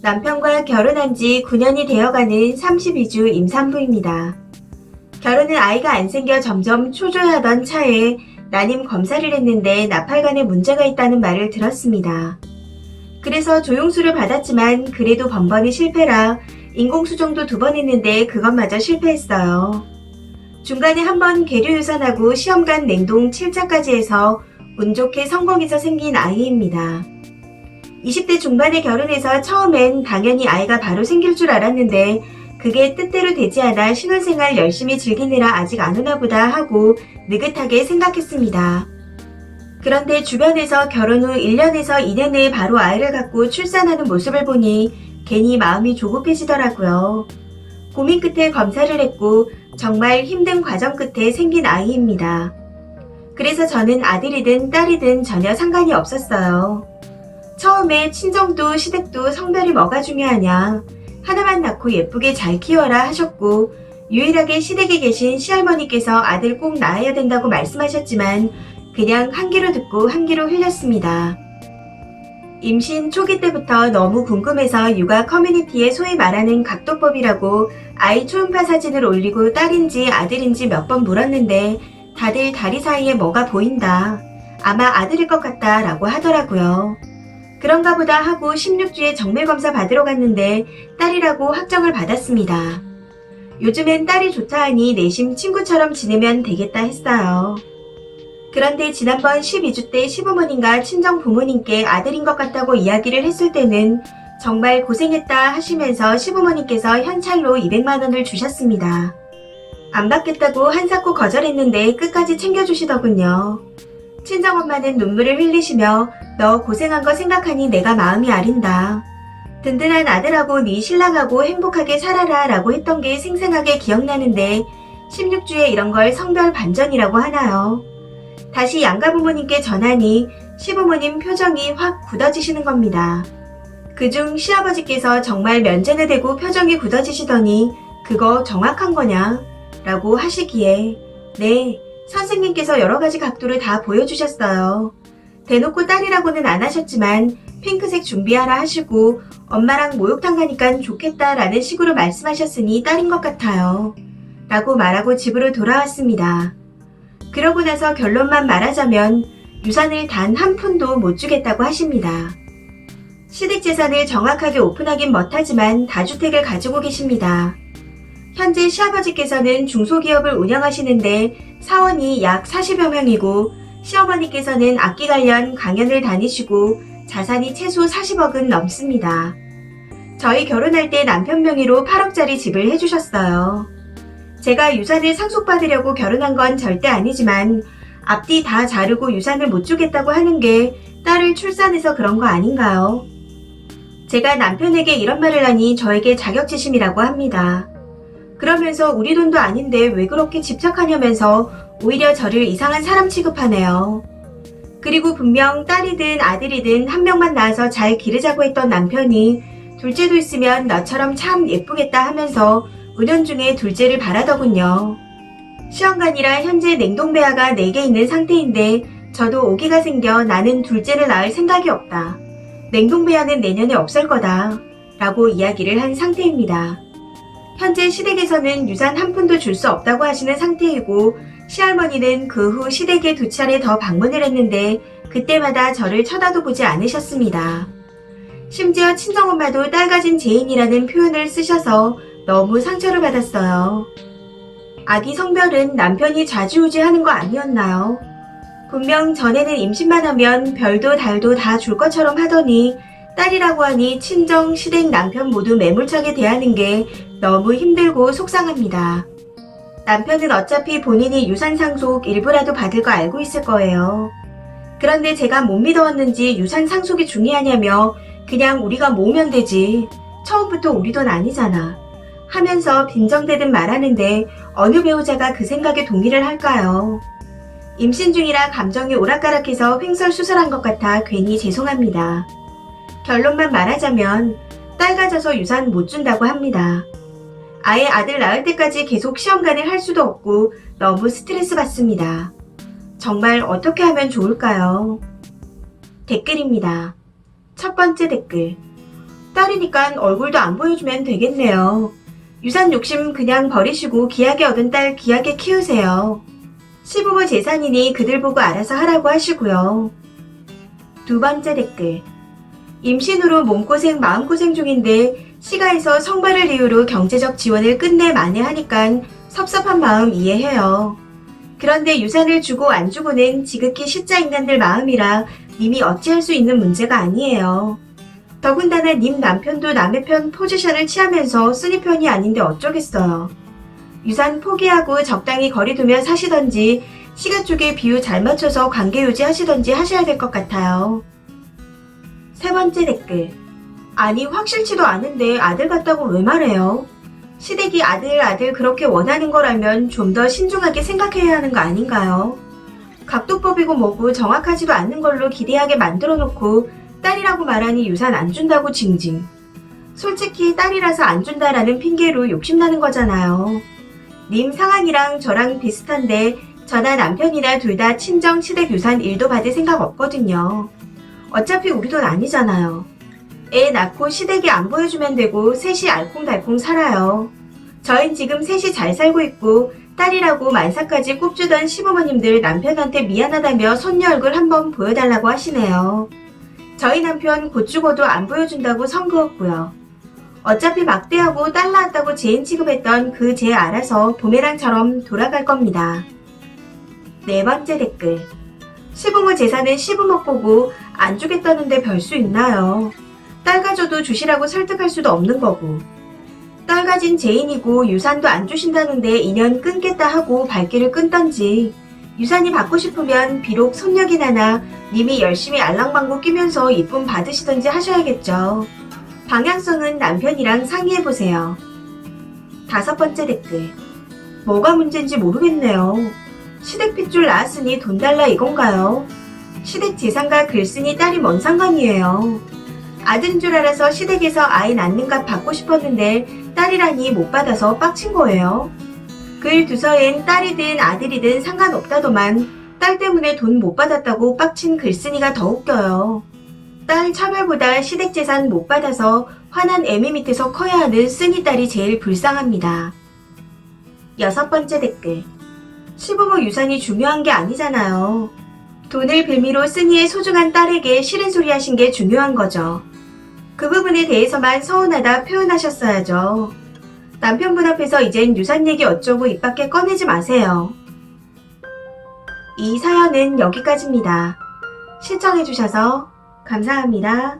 남편과 결혼한 지 9년이 되어가는 32주 임산부입니다. 결혼은 아이가 안 생겨 점점 초조해하던 차에 난임 검사를 했는데 나팔관에 문제가 있다는 말을 들었습니다. 그래서 조영수를 받았지만 그래도 번번이 실패라 인공수정도 2번 했는데 그것마저 실패했어요. 중간에 한번 계류유산하고 시험관 냉동 7차까지 해서 운 좋게 성공해서 생긴 아이입니다. 20대 중반에 결혼해서 처음엔 당연히 아이가 바로 생길 줄 알았는데 그게 뜻대로 되지 않아 신혼생활 열심히 즐기느라 아직 안 오나 보다 하고 느긋하게 생각했습니다. 그런데 주변에서 결혼 후 1년에서 2년 내에 바로 아이를 갖고 출산하는 모습을 보니 괜히 마음이 조급해지더라고요. 고민 끝에 검사를 했고 정말 힘든 과정 끝에 생긴 아이입니다. 그래서 저는 아들이든 딸이든 전혀 상관이 없었어요. 처음에 친정도 시댁도 성별이 뭐가 중요하냐, 하나만 낳고 예쁘게 잘 키워라 하셨고 유일하게 시댁에 계신 시할머니께서 아들 꼭 낳아야 된다고 말씀하셨지만 그냥 한 귀로 듣고 한 귀로 흘렸습니다. 임신 초기 때부터 너무 궁금해서 육아 커뮤니티에 소위 말하는 각도법이라고 아이 초음파 사진을 올리고 딸인지 아들인지 몇 번 물었는데 다들 다리 사이에 뭐가 보인다, 아마 아들일 것 같다 라고 하더라고요. 그런가 보다 하고 16주에 정밀검사 받으러 갔는데 딸이라고 확정을 받았습니다. 요즘엔 딸이 좋다 하니 내심 친구처럼 지내면 되겠다 했어요. 그런데 지난번 12주 때 시부모님과 친정 부모님께 아들인 것 같다고 이야기를 했을 때는 정말 고생했다 하시면서 시부모님께서 현찰로 200만원을 주셨습니다. 안 받겠다고 한사코 거절했는데 끝까지 챙겨주시더군요. 친정엄마는 눈물을 흘리시며 너 고생한 거 생각하니 내가 마음이 아린다. 든든한 아들하고 네 신랑하고 행복하게 살아라 라고 했던 게 생생하게 기억나는데 16주에 이런 걸 성별 반전이라고 하나요? 다시 양가 부모님께 전하니 시부모님 표정이 확 굳어지시는 겁니다. 그중 시아버지께서 정말 면제내 대고 표정이 굳어지시더니 그거 정확한 거냐? 라고 하시기에 네, 선생님께서 여러가지 각도를 다 보여주셨어요. 대놓고 딸이라고는 안 하셨지만 핑크색 준비하라 하시고 엄마랑 목욕탕 가니까 좋겠다 라는 식으로 말씀하셨으니 딸인 것 같아요. 라고 말하고 집으로 돌아왔습니다. 그러고 나서 결론만 말하자면 유산을 단 한 푼도 못 주겠다고 하십니다. 시댁 재산을 정확하게 오픈하긴 못하지만 다주택을 가지고 계십니다. 현재 시아버지께서는 중소기업을 운영하시는데 사원이 약 40여 명이고 시어머니께서는 악기 관련 강연을 다니시고 자산이 최소 40억은 넘습니다. 저희 결혼할 때 남편 명의로 8억짜리 집을 해주셨어요. 제가 유산을 상속받으려고 결혼한 건 절대 아니지만 앞뒤 다 자르고 유산을 못 주겠다고 하는 게 딸을 출산해서 그런 거 아닌가요? 제가 남편에게 이런 말을 하니 저에게 자격지심이라고 합니다. 그러면서 우리 돈도 아닌데 왜 그렇게 집착하냐면서 오히려 저를 이상한 사람 취급하네요. 그리고 분명 딸이든 아들이든 한 명만 낳아서 잘 기르자고 했던 남편이 둘째도 있으면 너처럼 참 예쁘겠다 하면서 은연중에 둘째를 바라더군요. 시험관이라 현재 냉동배아가 4개 있는 상태인데 저도 오기가 생겨 나는 둘째를 낳을 생각이 없다. 냉동배아는 내년에 없을 거다. 라고 이야기를 한 상태입니다. 현재 시댁에서는 유산 한 푼도 줄 수 없다고 하시는 상태이고 시할머니는 그 후 시댁에 2차례 더 방문을 했는데 그때마다 저를 쳐다도 보지 않으셨습니다. 심지어 친정엄마도 딸 가진 죄인이라는 표현을 쓰셔서 너무 상처를 받았어요. 아기 성별은 남편이 좌지우지하는 거 아니었나요? 분명 전에는 임신만 하면 별도 달도 다 줄 것처럼 하더니 딸이라고 하니 친정, 시댁, 남편 모두 매몰차게 대하는 게 너무 힘들고 속상합니다. 남편은 어차피 본인이 유산 상속 일부라도 받을 거 알고 있을 거예요. 그런데 제가 못 믿어왔는지 유산 상속이 중요하냐며 그냥 우리가 모으면 되지. 처음부터 우리 돈 아니잖아. 하면서 빈정대듯 말하는데 어느 배우자가 그 생각에 동의를 할까요? 임신 중이라 감정이 오락가락해서 횡설수설한 것 같아 괜히 죄송합니다. 결론만 말하자면 딸 가져서 유산 못 준다고 합니다. 아예 아들 낳을 때까지 계속 시험관을 할 수도 없고 너무 스트레스 받습니다. 정말 어떻게 하면 좋을까요? 댓글입니다. 첫 번째 댓글. 딸이니까 얼굴도 안 보여주면 되겠네요. 유산 욕심 그냥 버리시고 귀하게 얻은 딸 귀하게 키우세요. 시부모 재산이니 그들 보고 알아서 하라고 하시고요. 두 번째 댓글. 임신으로 몸고생 마음고생 중인데 시가에서 성발을 이유로 경제적 지원을 끝내 만회하니까 섭섭한 마음 이해해요. 그런데 유산을 주고 안 주고는 지극히 시자 인간들 마음이라 님이 어찌할 수 있는 문제가 아니에요. 더군다나 님 남편도 남의 편 포지션을 취하면서 쓰니 편이 아닌데 어쩌겠어요. 유산 포기하고 적당히 거리두며 사시던지 시가 쪽에 비유 잘 맞춰서 관계 유지하시던지 하셔야 될 것 같아요. 세 번째 댓글. 아니 확실치도 않은데 아들 같다고 왜 말해요? 시댁이 아들 그렇게 원하는 거라면 좀 더 신중하게 생각해야 하는 거 아닌가요? 각도법이고 뭐고 정확하지도 않는 걸로 기대하게 만들어 놓고 딸이라고 말하니 유산 안 준다고 징징. 솔직히 딸이라서 안 준다라는 핑계로 욕심나는 거잖아요. 님 상황이랑 저랑 비슷한데 저나 남편이나 둘 다 친정 시댁 유산 1도 받을 생각 없거든요. 어차피 우리 돈 아니잖아요. 애 낳고 시댁에 안 보여주면 되고 셋이 알콩달콩 살아요. 저흰 지금 셋이 잘 살고 있고 딸이라고 만사까지 꼽주던 시부모님들 남편한테 미안하다며 손녀 얼굴 한번 보여달라고 하시네요. 저희 남편 곧 죽어도 안 보여준다고 선 그었고요. 어차피 막대하고 딸 낳았다고 죄인 취급했던 그 죄 알아서 부메랑처럼 돌아갈 겁니다. 네 번째 댓글. 시부모 재산은 시부모 보고 안 주겠다는데 별 수 있나요? 딸 가져도 주시라고 설득할 수도 없는 거고. 딸 가진 죄인이고 유산도 안 주신다는데 인연 끊겠다 하고 발길을 끊던지 유산이 받고 싶으면 비록 손녀긴 하나 님이 열심히 알랑방구 끼면서 이쁨 받으시던지 하셔야겠죠. 방향성은 남편이랑 상의해보세요. 다섯 번째 댓글. 뭐가 문제인지 모르겠네요. 시댁 핏줄 낳았으니 돈 달라 이건가요? 시댁 재산과 글쓴이 딸이 뭔 상관이에요. 아들인 줄 알아서 시댁에서 아이 낳는 값 받고 싶었는데 딸이라니 못 받아서 빡친 거예요. 글 두서엔 딸이든 아들이든 상관없다더만 딸 때문에 돈 못 받았다고 빡친 글쓴이가 더 웃겨요. 딸 차별보다 시댁 재산 못 받아서 화난 애미 밑에서 커야 하는 쓴이 딸이 제일 불쌍합니다. 여섯 번째 댓글. 시부모 유산이 중요한 게 아니잖아요. 돈을 빌미로 쓴이의 소중한 딸에게 싫은 소리 하신 게 중요한 거죠. 그 부분에 대해서만 서운하다 표현하셨어야죠. 남편분 앞에서 이젠 유산 얘기 어쩌고 입 밖에 꺼내지 마세요. 이 사연은 여기까지입니다. 시청해주셔서 감사합니다.